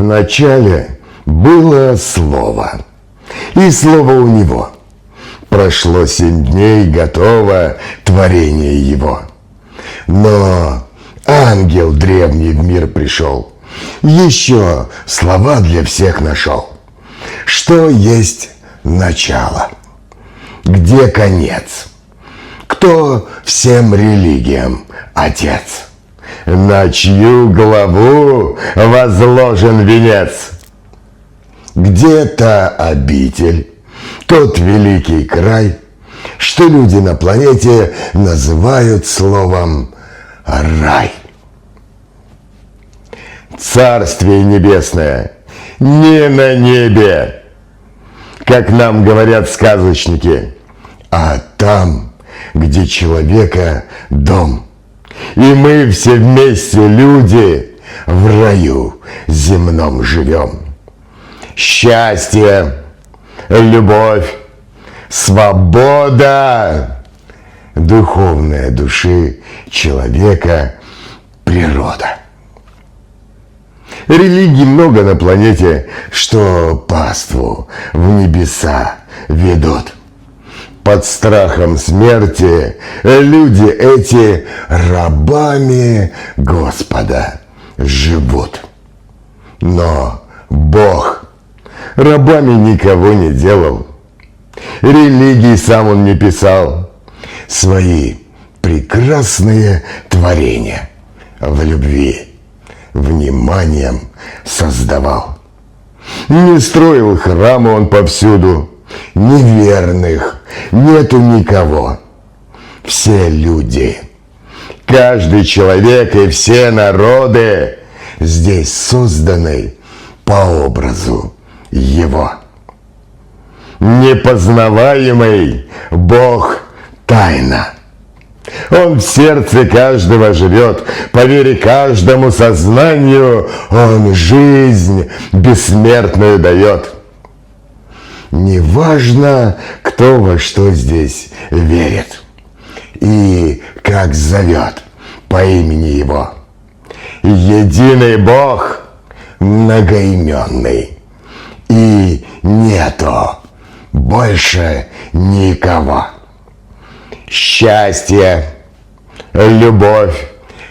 начале было Слово, и Слово у Него. Прошло 7 дней, готово творение Его. Но ангел древний в мир пришел, еще слова для всех нашел. Что есть начало? Где конец? Кто всем религиям отец? На чью главу возложен венец? Где та обитель, тот великий край, что люди на планете называют словом рай? Царствие небесное не на небе, как нам говорят сказочники, а там, где человека дом. И мы все вместе, люди, в раю земном живем. Счастье, любовь, свобода, духовная души человека, природа. Религий много на планете, что паству в небеса ведут. Под страхом смерти люди эти рабами Господа живут. Но Бог рабами никого не делал. Религий сам Он не писал. Свои прекрасные творения в любви вниманием создавал. Не строил храмы Он повсюду, неверных нету никого. Все люди, каждый человек и все народы здесь созданы по образу Его. Непознаваемый Бог тайна. Он в сердце каждого живет, по вере каждому сознанию Он жизнь бессмертную дает. Неважно, кто во что здесь верит и как зовет по имени Его. Единый Бог многоименный, и нету больше никого. Счастье, любовь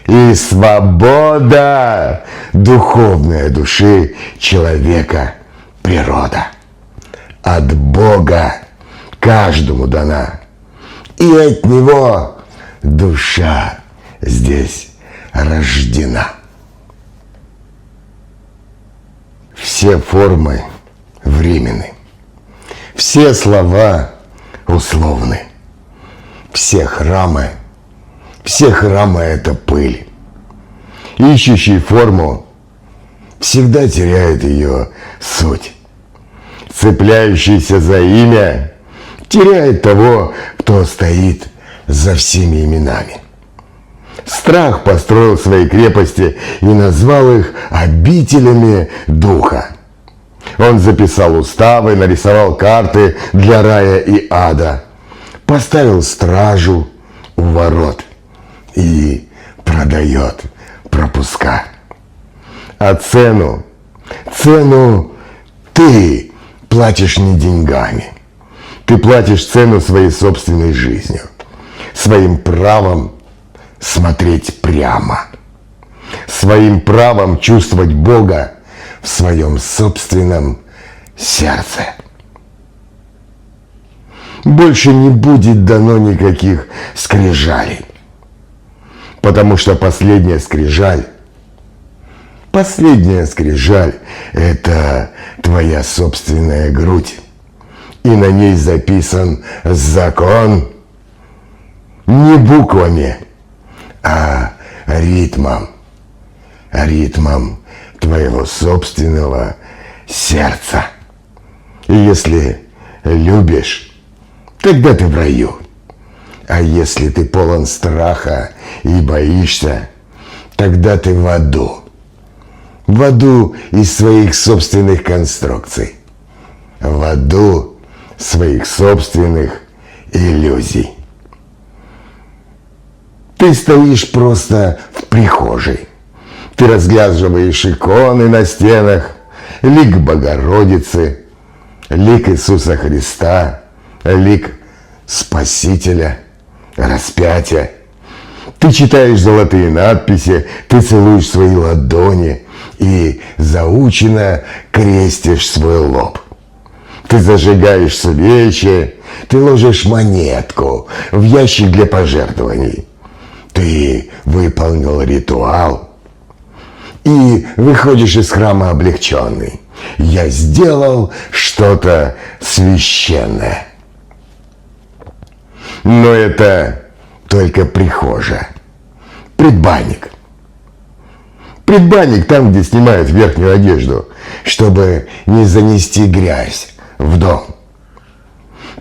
и свобода духовная души человека, природа. От Бога каждому дана, и от Него душа здесь рождена. Все формы временны, все слова условны, все храмы это пыль. Ищущий форму всегда теряет ее суть. Цепляющийся за имя теряет того, кто стоит за всеми именами. Страх построил свои крепости и назвал их обителями духа. Он записал уставы, нарисовал карты для рая и ада, поставил стражу у ворот и продает пропуска. А цену ты платишь не деньгами. Ты платишь цену своей собственной жизнью, своим правом смотреть прямо, своим правом чувствовать Бога в своем собственном сердце. Больше не будет дано никаких скрижалей, потому что последняя скрижаль – это твоя собственная грудь, и на ней записан закон не буквами, а ритмом твоего собственного сердца. И если любишь, тогда ты в раю. А если ты полон страха и боишься, тогда ты в аду. В аду из своих собственных конструкций. В аду своих собственных иллюзий. Ты стоишь просто в прихожей. Ты разглядываешь иконы на стенах, лик Богородицы, лик Иисуса Христа, лик Спасителя, распятия. Ты читаешь золотые надписи, ты целуешь свои ладони и заученно крестишь свой лоб. Ты зажигаешь свечи, ты ложишь монетку в ящик для пожертвований. Ты выполнил ритуал и выходишь из храма облегченный. Я сделал что-то священное. Но это только прихожая. Предбанник. Предбанник там, где снимают верхнюю одежду, чтобы не занести грязь в дом.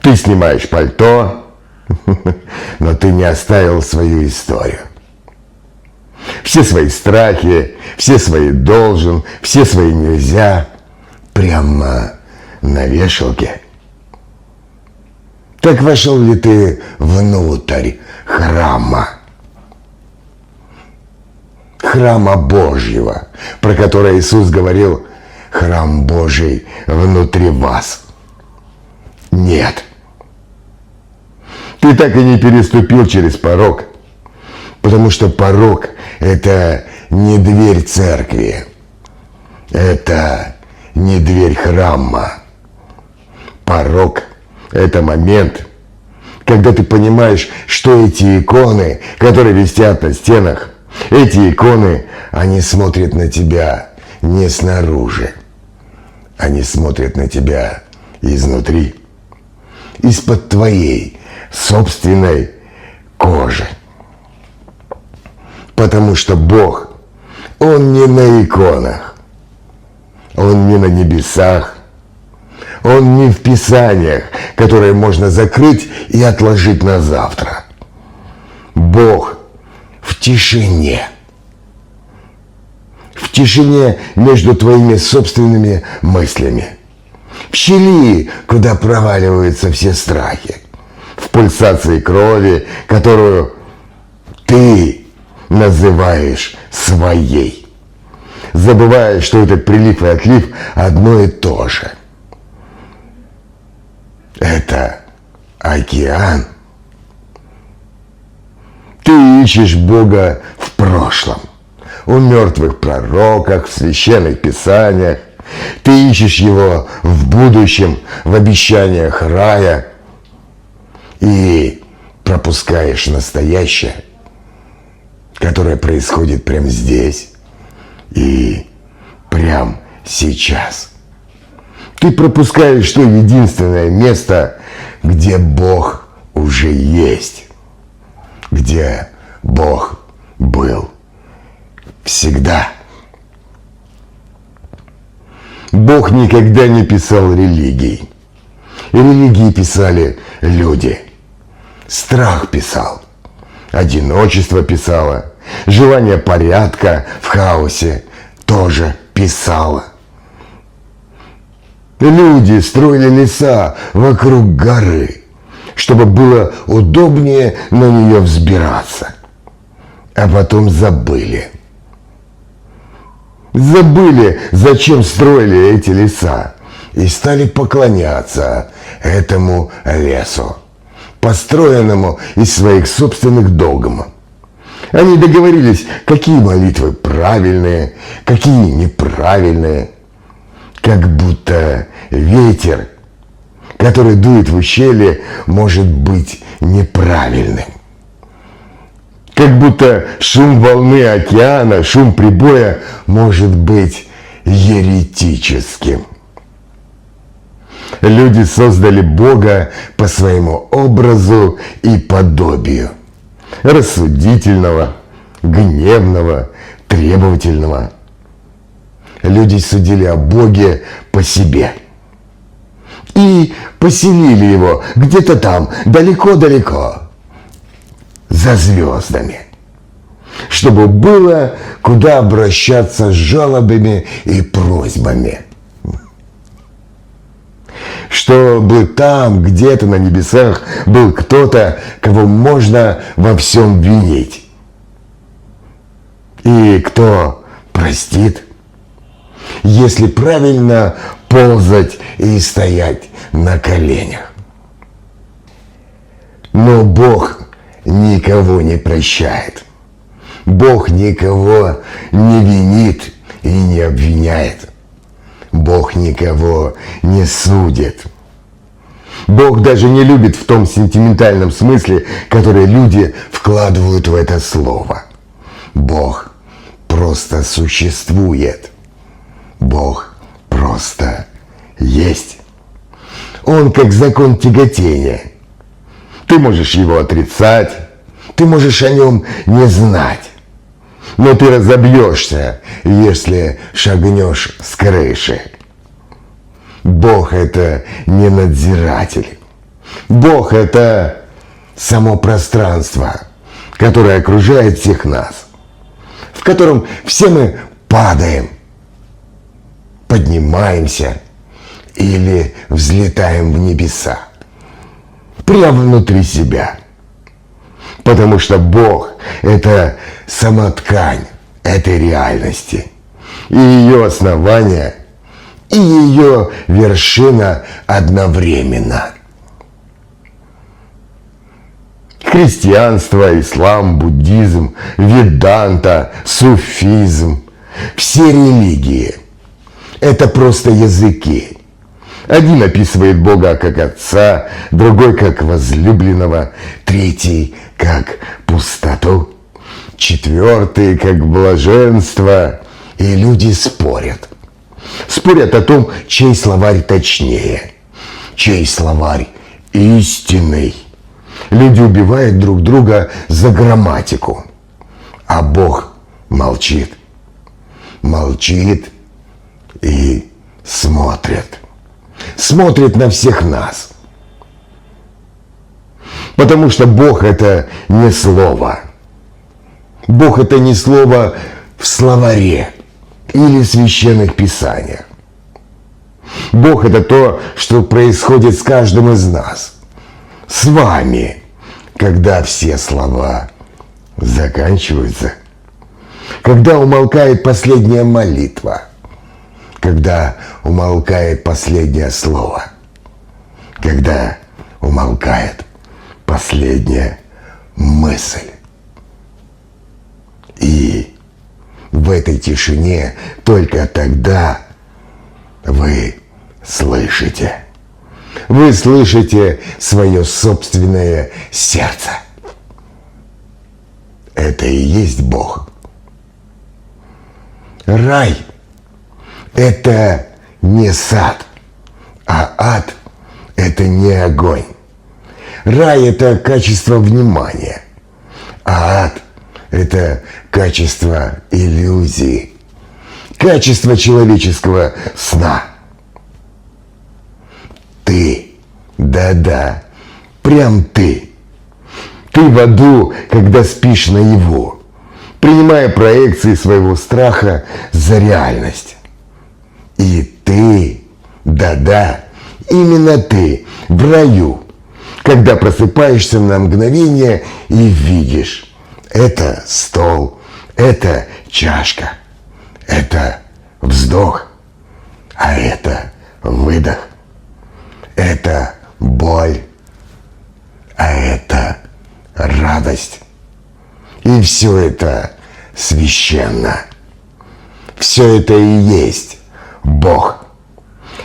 Ты снимаешь пальто, но ты не оставил свою историю. Все свои страхи, все свои должен, все свои нельзя прямо на вешалке. Так вошел ли ты внутрь храма? Храма Божьего, про который Иисус говорил: храм Божий внутри вас. Нет. Ты так и не переступил через порог, потому что порог – это не дверь церкви, это не дверь храма. Порог – это момент, когда ты понимаешь, что эти иконы, которые висят на стенах, эти иконы, они смотрят на тебя не снаружи, они смотрят на тебя изнутри, из-под твоей собственной кожи. Потому что Бог, Он не на иконах, Он не на небесах, Он не в Писаниях, которые можно закрыть и отложить на завтра. Бог в тишине. В тишине между твоими собственными мыслями. В щели, куда проваливаются все страхи. В пульсации крови, которую ты называешь своей. Забывая, что этот прилив и отлив одно и то же. Это океан. Ты ищешь Бога в прошлом, у мертвых пророках, в священных писаниях. Ты ищешь Его в будущем, в обещаниях рая. И пропускаешь настоящее, которое происходит прямо здесь и прямо сейчас. Ты пропускаешь то единственное место, где Бог уже есть, где Бог был всегда. Бог никогда не писал религий. Религии писали люди. Страх писал. Одиночество писало. Желание порядка в хаосе тоже писало. Люди строили леса вокруг горы, чтобы было удобнее на нее взбираться. А потом забыли. Забыли, зачем строили эти леса, и стали поклоняться этому лесу, построенному из своих собственных догм. Они договорились, какие молитвы правильные, какие неправильные. Как будто ветер, который дует в ущелье, может быть неправильным. Как будто шум волны океана, шум прибоя может быть еретическим. Люди создали Бога по своему образу и подобию. Рассудительного, гневного, требовательного. Люди судили о Боге по себе. И поселили Его где-то там, далеко-далеко, за звездами, чтобы было куда обращаться с жалобами и просьбами. Чтобы там, где-то на небесах, был кто-то, кого можно во всем винить. И кто простит, если правильно ползать и стоять на коленях. Но Бог никого не прощает. Бог никого не винит и не обвиняет. Бог никого не судит. Бог даже не любит в том сентиментальном смысле, который люди вкладывают в это слово. Бог просто существует. Бог просто есть. Он как закон тяготения. Ты можешь его отрицать, ты можешь о нем не знать. Но ты разобьешься, если шагнешь с крыши. Бог – это не надзиратель. Бог – это само пространство, которое окружает всех нас, в котором все мы падаем, поднимаемся или взлетаем в небеса, прямо внутри себя. Потому что Бог – это сама ткань этой реальности, и ее основание, и ее вершина одновременно. Христианство, ислам, буддизм, веданта, суфизм – все религии – это просто языки. Один описывает Бога как Отца, другой как возлюбленного, третий как пустоту, четвертый как блаженство. И люди спорят. Спорят о том, чей словарь точнее, чей словарь истинный. Люди убивают друг друга за грамматику, а Бог молчит. Молчит и смотрит. Смотрит на всех нас. Потому что Бог – это не слово. Бог – это не слово в словаре или в священных писаниях. Бог – это то, что происходит с каждым из нас, с вами, когда все слова заканчиваются, когда умолкает последняя молитва, когда умолкает последнее слово, когда умолкает последняя мысль. И в этой тишине только тогда вы слышите. Вы слышите свое собственное сердце. Это и есть Бог. Рай – это не сад, а ад – это не огонь. Рай – это качество внимания, а ад – это качество иллюзии, качество человеческого сна. Ты, да-да, прям ты. Ты в аду, когда спишь наяву, принимая проекции своего страха за реальность. И ты, да-да, именно ты в раю, когда просыпаешься на мгновение и видишь, это стол, это чашка, это вздох, а это выдох, это боль, а это радость. И все это священно. Все это и есть Бог,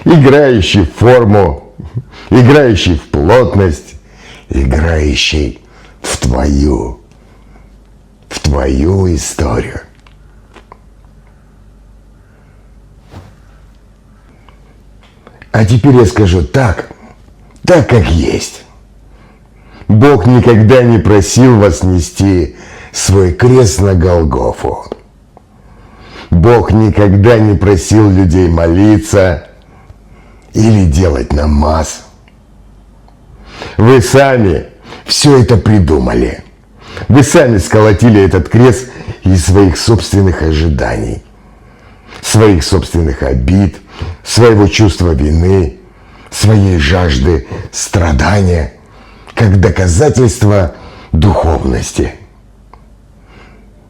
играющий в форму, играющий в плотность, играющий в твою историю. А теперь я скажу так, как есть. Бог никогда не просил вас нести свой крест на Голгофу. Бог никогда не просил людей молиться или делать намаз. Вы сами все это придумали. Вы сами сколотили этот крест из своих собственных ожиданий, своих собственных обид, своего чувства вины, своей жажды страдания, как доказательство духовности.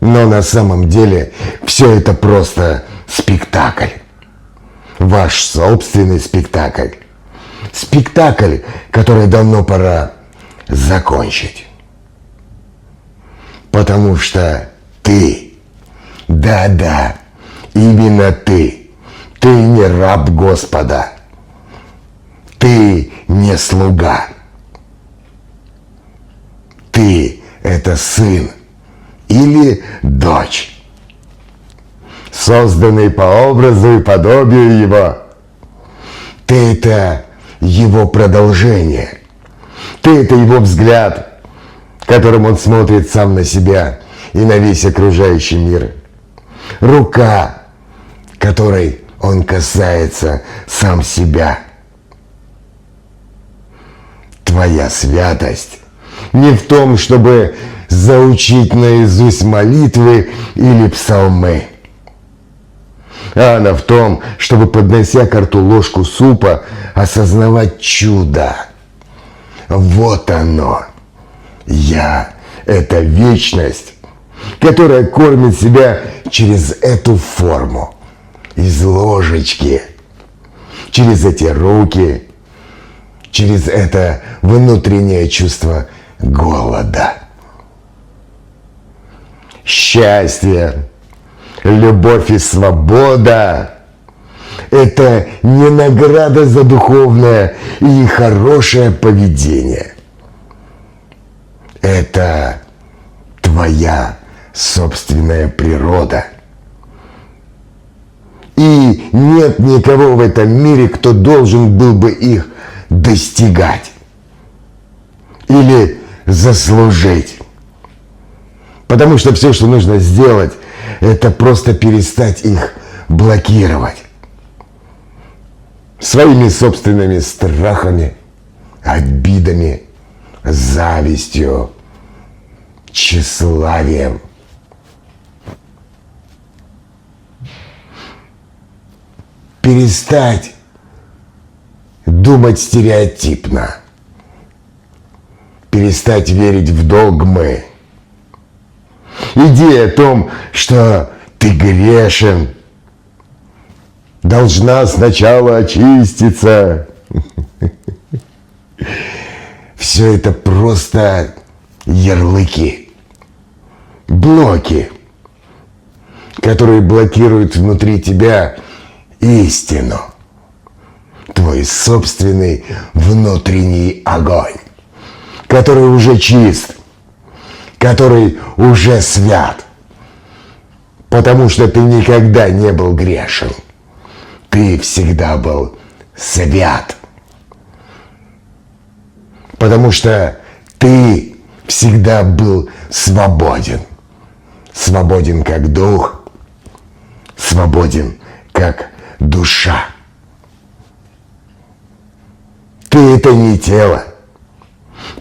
Но на самом деле все это просто спектакль. ваш собственный спектакль. Спектакль, который давно пора закончить. Потому что ты, да-да, именно ты не раб Господа, ты не слуга, ты – это сын или дочь, созданный по образу и подобию Его. Ты – это Его продолжение, ты – это Его взгляд, которым Он смотрит сам на себя и на весь окружающий мир. Рука, которой Он касается сам себя. Твоя святость не в том, чтобы заучить наизусть молитвы или псалмы, а она в том, чтобы, поднося ко рту ложку супа, осознавать чудо. Вот оно. Я – это вечность, которая кормит себя через эту форму, из ложечки, через эти руки, через это внутреннее чувство голода. Счастье, любовь и свобода – это не награда за духовное и хорошее поведение. Это твоя собственная природа. И нет никого в этом мире, кто должен был бы их достигать или заслужить. Потому что все, что нужно сделать, это просто перестать их блокировать своими собственными страхами, обидами, завистью, тщеславием. Перестать думать стереотипно, перестать верить в догмы. Идея о том, что ты грешен, должна сначала очиститься. Все это просто ярлыки, блоки, которые блокируют внутри тебя истину, твой собственный внутренний огонь, который уже чист, который уже свят, потому что ты никогда не был грешен, ты всегда был свят, потому что ты всегда был свободен, свободен как дух, свободен как душа. Ты – это не тело.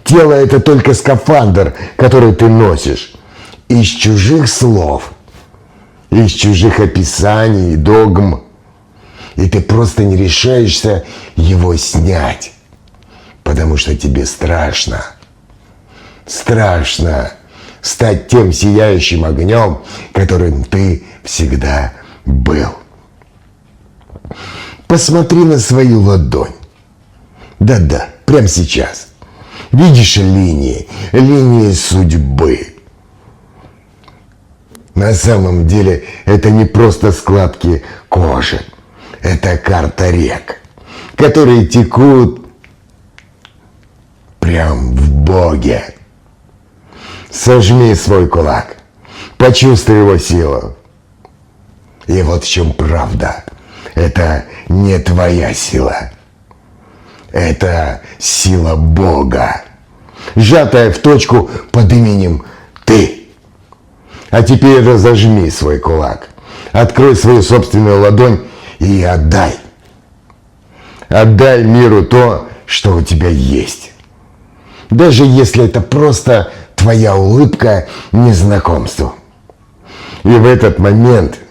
Тело – это только скафандр, который ты носишь из чужих слов, из чужих описаний, догм. И ты просто не решаешься его снять, потому что тебе страшно. Страшно стать тем сияющим огнем, которым ты всегда был. Посмотри на свою ладонь. Да-да, прямо сейчас. Видишь линии, линии судьбы. На самом деле это не просто складки кожи. Это карта рек, которые текут прям в Боге. Сожми свой кулак, почувствуй его силу. И вот в чем правда. Это не твоя сила. Это сила Бога, сжатая в точку под именем «Ты». А теперь разожми свой кулак, открой свою собственную ладонь и отдай. Отдай миру то, что у тебя есть. Даже если это просто твоя улыбка незнакомству. И в этот момент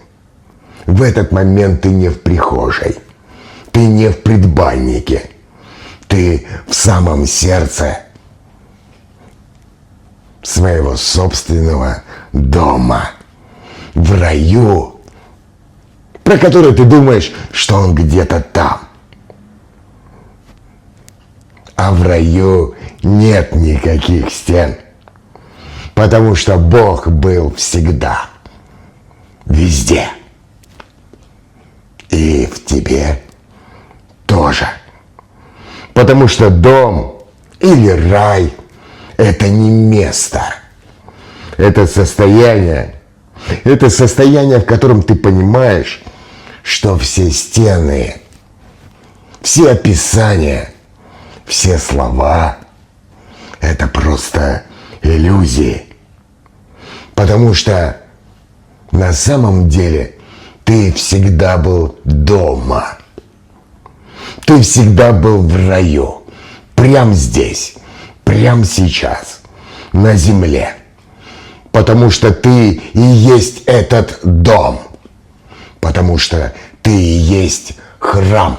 ты не в прихожей, ты не в предбаннике. Ты в самом сердце своего собственного дома, в раю, про который ты думаешь, что он где-то там. А в раю нет никаких стен, потому что Бог был всегда, везде. И в тебе тоже. Потому что дом или рай – это не место. Это состояние, в котором ты понимаешь, что все стены, все описания, все слова – это просто иллюзии. Потому что на самом деле ты всегда был дома. Ты всегда был в раю. Прямо здесь, прямо сейчас, на земле. Потому что ты и есть этот дом. Потому что ты и есть храм.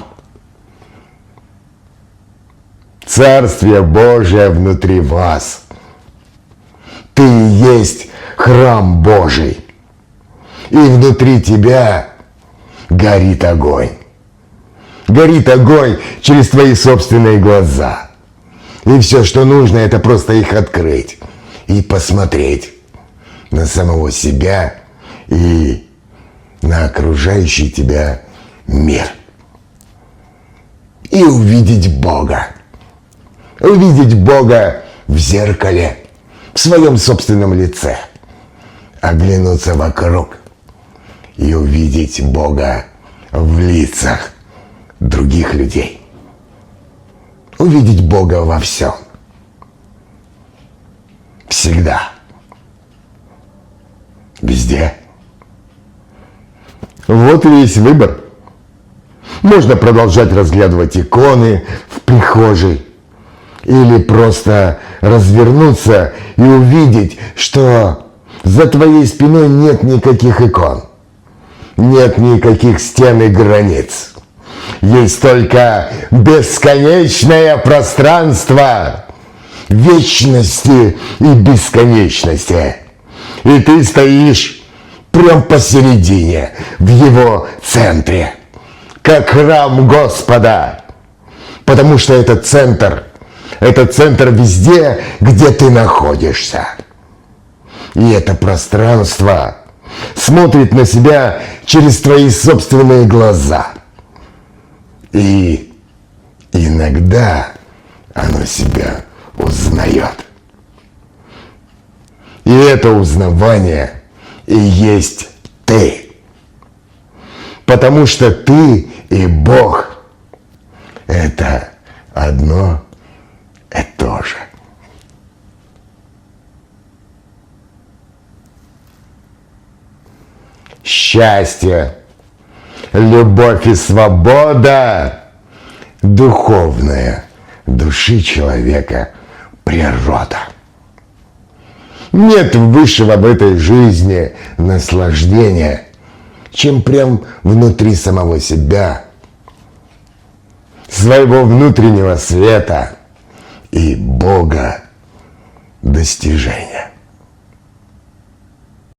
Царствие Божие внутри вас. Ты и есть храм Божий. И внутри тебя горит огонь. Горит огонь через твои собственные глаза. И все, что нужно, это просто их открыть и посмотреть на самого себя и на окружающий тебя мир. И увидеть Бога. Увидеть Бога в зеркале, в своем собственном лице. Оглянуться вокруг и увидеть Бога в лицах других людей. Увидеть Бога во всем. Всегда. Везде. Вот и весь выбор. Можно продолжать разглядывать иконы в прихожей. Или просто развернуться и увидеть, что за твоей спиной нет никаких икон. Нет никаких стен и границ. Есть только бесконечное пространство вечности и бесконечности. И ты стоишь прям посередине, в его центре, как храм Господа. Потому что это центр везде, где ты находишься. И это пространство смотрит на себя через твои собственные глаза. И иногда оно себя узнает. И это узнавание и есть ты. Потому что ты и Бог – это одно и то же. Счастье, любовь и свобода – духовная души человека природа. Нет высшего в этой жизни наслаждения, чем прям внутри самого себя, своего внутреннего света и Бога достижения.